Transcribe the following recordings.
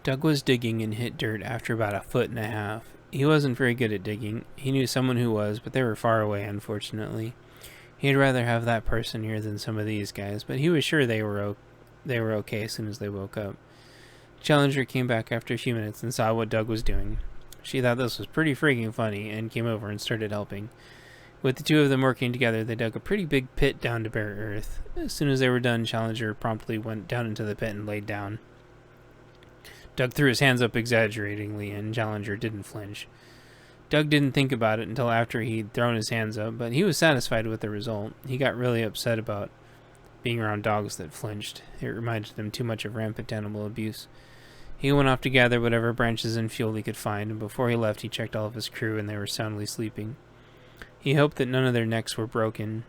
Doug was digging and hit dirt after about 1.5 feet. He wasn't very good at digging. He knew someone who was, but they were far away, unfortunately. He'd rather have that person here than some of these guys, but he was sure they were okay as soon as they woke up. Challenger came back after a few minutes and saw what Doug was doing. She thought this was pretty freaking funny and came over and started helping. With the two of them working together, they dug a pretty big pit down to bare earth. As soon as they were done, Challenger promptly went down into the pit and laid down. Doug threw his hands up exaggeratingly, and Challenger didn't flinch. Doug didn't think about it until after he'd thrown his hands up, but he was satisfied with the result. He got really upset about being around dogs that flinched. It reminded him too much of rampant animal abuse. He went off to gather whatever branches and fuel he could find, and before he left he checked all of his crew, and they were soundly sleeping. He hoped that none of their necks were broken,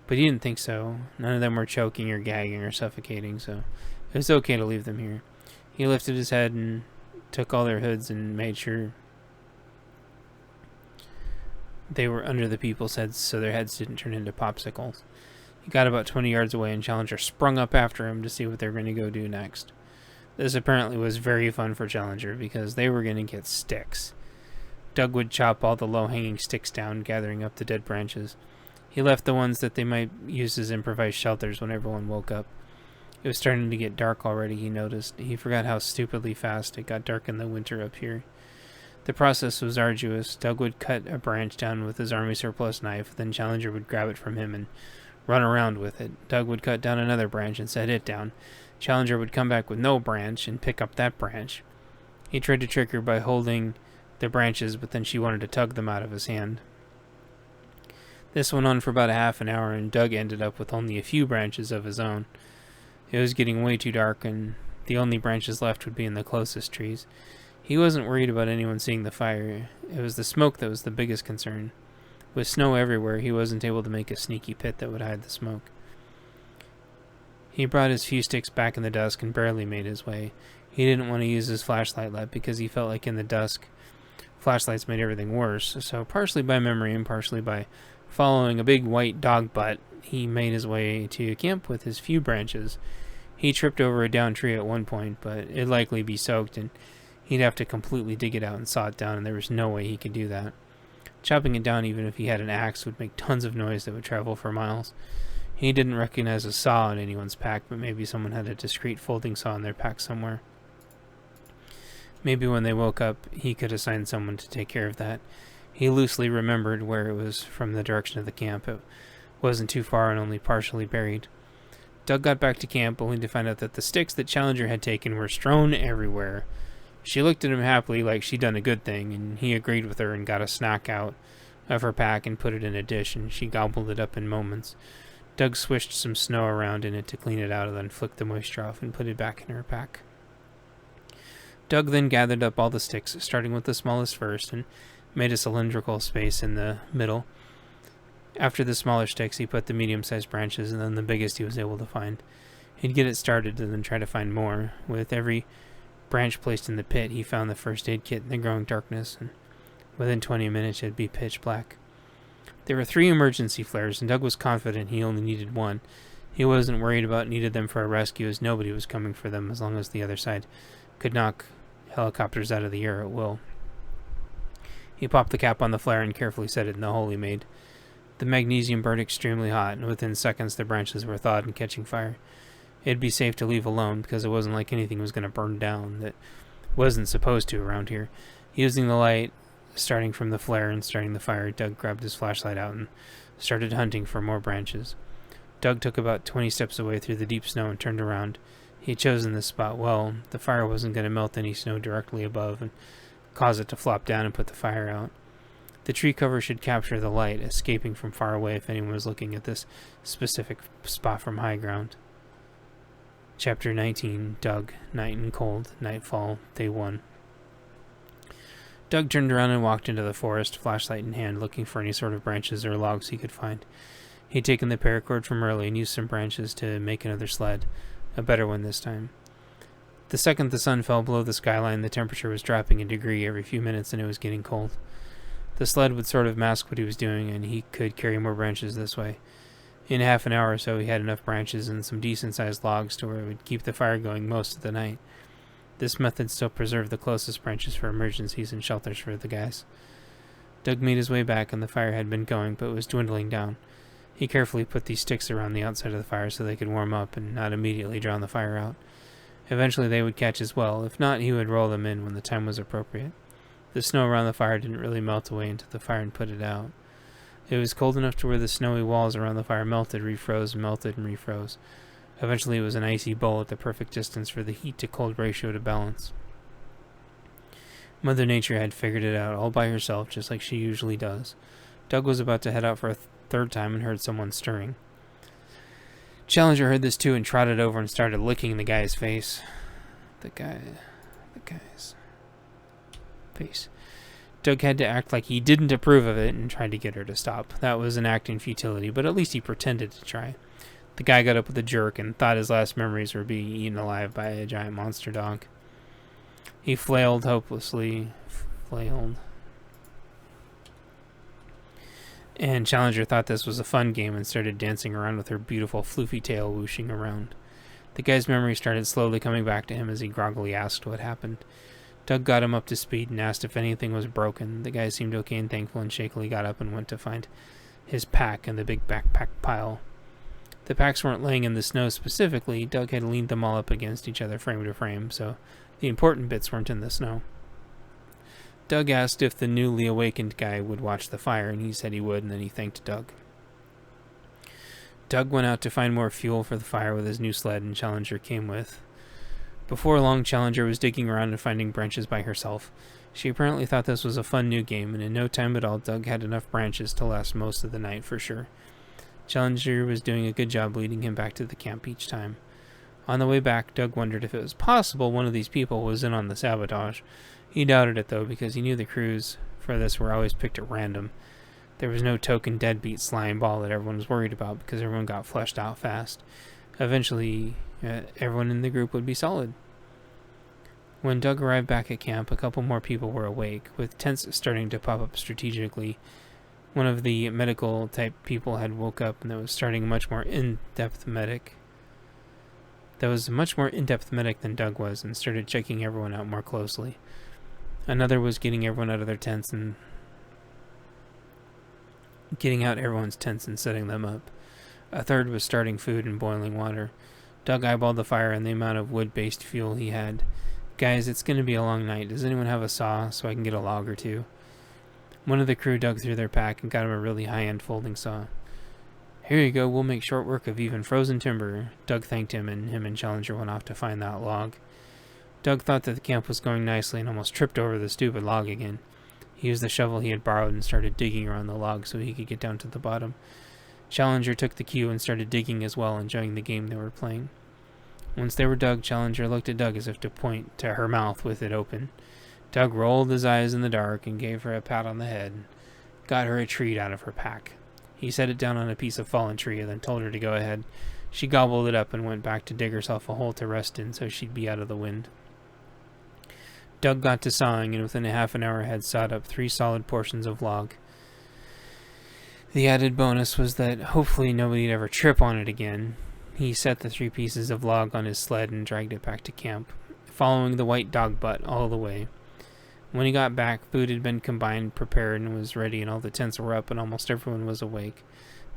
but he didn't think so. None of them were choking or gagging or suffocating, so it was okay to leave them here. He lifted his head and took all their hoods and made sure they were under the people's heads so their heads didn't turn into popsicles. He got about 20 yards away and Challenger sprung up after him to see what they were going to go do next. This apparently was very fun for Challenger because they were going to get sticks. Doug would chop all the low-hanging sticks down, gathering up the dead branches. He left the ones that they might use as improvised shelters when everyone woke up. It was starting to get dark already, he noticed. He forgot how stupidly fast it got dark in the winter up here. The process was arduous. Doug would cut a branch down with his army surplus knife, then Challenger would grab it from him and run around with it. Doug would cut down another branch and set it down. Challenger would come back with no branch and pick up that branch. He tried to trick her by holding the branches, but then she wanted to tug them out of his hand. This went on for about a half an hour, and Doug ended up with only a few branches of his own. It was getting way too dark, and the only branches left would be in the closest trees. He wasn't worried about anyone seeing the fire. It was the smoke that was the biggest concern. With snow everywhere, he wasn't able to make a sneaky pit that would hide the smoke. He brought his few sticks back in the dusk and barely made his way. He didn't want to use his flashlight light because he felt like in the dusk, flashlights made everything worse. So partially by memory and partially by following a big white dog butt, he made his way to camp with his few branches. He tripped over a downed tree at one point, but it'd likely be soaked, and he'd have to completely dig it out and saw it down, and there was no way he could do that. Chopping it down, even if he had an axe, would make tons of noise that would travel for miles. He didn't recognize a saw in anyone's pack, but maybe someone had a discreet folding saw in their pack somewhere. Maybe when they woke up, he could assign someone to take care of that. He loosely remembered where it was from the direction of the camp. It wasn't too far and only partially buried. Doug got back to camp only to find out that the sticks that Challenger had taken were strewn everywhere. She looked at him happily like she'd done a good thing, and he agreed with her and got a snack out of her pack and put it in a dish, and she gobbled it up in moments. Doug swished some snow around in it to clean it out and then flicked the moisture off and put it back in her pack. Doug then gathered up all the sticks, starting with the smallest first, and made a cylindrical space in the middle. After the smaller sticks, he put the medium-sized branches and then the biggest he was able to find. He'd get it started and then try to find more. With every branch placed in the pit, he found the first aid kit in the growing darkness, and within 20 minutes it'd be pitch black. There were 3 emergency flares, and Doug was confident he only needed one. He wasn't worried about needed them for a rescue, as nobody was coming for them as long as the other side could knock helicopters out of the air at will. He popped the cap on the flare and carefully set it in the hole he made. The magnesium burned extremely hot, and within seconds the branches were thawed and catching fire. It'd be safe to leave alone, because it wasn't like anything was going to burn down that wasn't supposed to around here. Using the light, starting from the flare and starting the fire, Doug grabbed his flashlight out and started hunting for more branches. Doug took about 20 steps away through the deep snow and turned around. He had chosen this spot well. The fire wasn't going to melt any snow directly above and cause it to flop down and put the fire out. The tree cover should capture the light, escaping from far away if anyone was looking at this specific spot from high ground. Chapter 19, Doug, Night and Cold, Nightfall, Day 1. Doug turned around and walked into the forest, flashlight in hand, looking for any sort of branches or logs he could find. He'd taken the paracord from early and used some branches to make another sled, a better one this time. The second the sun fell below the skyline, the temperature was dropping a degree every few minutes and it was getting cold. The sled would sort of mask what he was doing, and he could carry more branches this way. In half an hour or so, he had enough branches and some decent-sized logs to where it would keep the fire going most of the night. This method still preserved the closest branches for emergencies and shelters for the guys. Doug made his way back, and the fire had been going, but was dwindling down. He carefully put these sticks around the outside of the fire so they could warm up and not immediately drown the fire out. Eventually they would catch as well. If not, he would roll them in when the time was appropriate. The snow around the fire didn't really melt away into the fire and put it out. It was cold enough to where the snowy walls around the fire melted, refroze, melted, and refroze. Eventually it was an icy bowl at the perfect distance for the heat-to-cold ratio to balance. Mother Nature had figured it out all by herself, just like she usually does. Doug was about to head out for a third time and heard someone stirring. Challenger heard this too and trotted over and started licking the guy's face. The guy's face. Doug had to act like he didn't approve of it and tried to get her to stop. That was an act in futility, but at least he pretended to try. The guy got up with a jerk and thought his last memories were being eaten alive by a giant monster dog. He flailed hopelessly. And Challenger thought this was a fun game and started dancing around with her beautiful floofy tail whooshing around. The guy's memory started slowly coming back to him as he groggily asked what happened. Doug got him up to speed and asked if anything was broken. The guy seemed okay and thankful and shakily got up and went to find his pack in the big backpack pile. The packs weren't laying in the snow specifically. Doug had leaned them all up against each other frame to frame, so the important bits weren't in the snow. Doug asked if the newly awakened guy would watch the fire, and he said he would, and then he thanked Doug. Doug went out to find more fuel for the fire with his new sled, and Challenger came with. Before long, Challenger was digging around and finding branches by herself. She apparently thought this was a fun new game, and in no time at all, Doug had enough branches to last most of the night for sure. Challenger was doing a good job leading him back to the camp each time. On the way back, Doug wondered if it was possible one of these people was in on the sabotage. He doubted it, though, because he knew the crews for this were always picked at random. There was no token deadbeat slime ball that everyone was worried about because everyone got fleshed out fast. Eventually, everyone in the group would be solid. When Doug arrived back at camp, a couple more people were awake, with tents starting to pop up strategically. One of the medical-type people had woke up, and that was starting a much more in-depth medic. That was a much more in-depth medic than Doug was, and started checking everyone out more closely. Another was getting everyone out of their tents and getting out everyone's tents and setting them up. A third was starting food and boiling water. Doug eyeballed the fire and the amount of wood-based fuel he had. Guys, it's going to be a long night. Does anyone have a saw so I can get a log or two? One of the crew dug through their pack and got him a really high-end folding saw. Here you go, we'll make short work of even frozen timber. Doug thanked him, and him and Challenger went off to find that log. Doug thought that the camp was going nicely and almost tripped over the stupid log again. He used the shovel he had borrowed and started digging around the log so he could get down to the bottom. Challenger took the cue and started digging as well, enjoying the game they were playing. Once they were dug, Challenger looked at Doug as if to point to her mouth with it open. Doug rolled his eyes in the dark and gave her a pat on the head and got her a treat out of her pack. He set it down on a piece of fallen tree and then told her to go ahead. She gobbled it up and went back to dig herself a hole to rest in so she'd be out of the wind. Doug got to sawing and within a half an hour had sawed up 3 solid portions of log. The added bonus was that hopefully nobody'd ever trip on it again. He set the 3 pieces of log on his sled and dragged it back to camp, following the white dog butt all the way. When he got back, food had been combined, prepared, and was ready, and all the tents were up, and almost everyone was awake.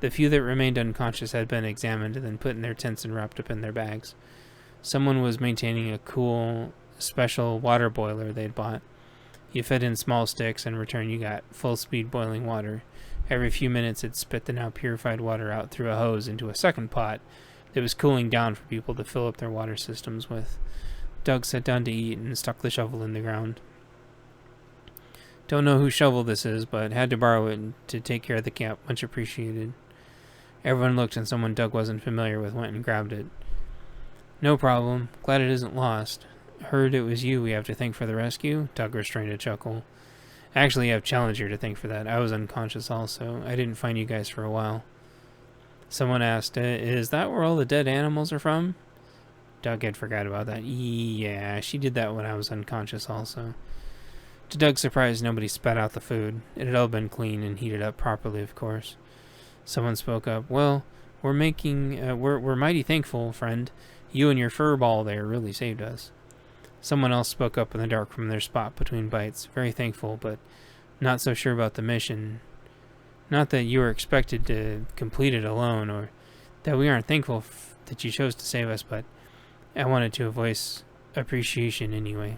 The few that remained unconscious had been examined and then put in their tents and wrapped up in their bags. Someone was maintaining a cool, special water boiler they'd bought. You fed in small sticks, and in return you got full-speed boiling water. Every few minutes it spit the now purified water out through a hose into a second pot that was cooling down for people to fill up their water systems with. Doug sat down to eat and stuck the shovel in the ground. Don't know whose shovel this is, but had to borrow it to take care of the camp. Much appreciated. Everyone looked and someone Doug wasn't familiar with went and grabbed it. No problem. Glad it isn't lost. Heard it was you we have to thank for the rescue? Doug restrained a chuckle. Actually, I have Challenger to thank for that. I was unconscious also. I didn't find you guys for a while. Someone asked, is that where all the dead animals are from? Doug had forgot about that. Yeah, she did that when I was unconscious also. To Doug's surprise, nobody spat out the food. It had all been cleaned and heated up properly, of course. Someone spoke up. Well, we're mighty thankful, friend. You and your fur ball there really saved us. Someone else spoke up in the dark from their spot between bites, very thankful, but not so sure about the mission. Not that you were expected to complete it alone, or that we aren't thankful that you chose to save us, but I wanted to voice appreciation anyway.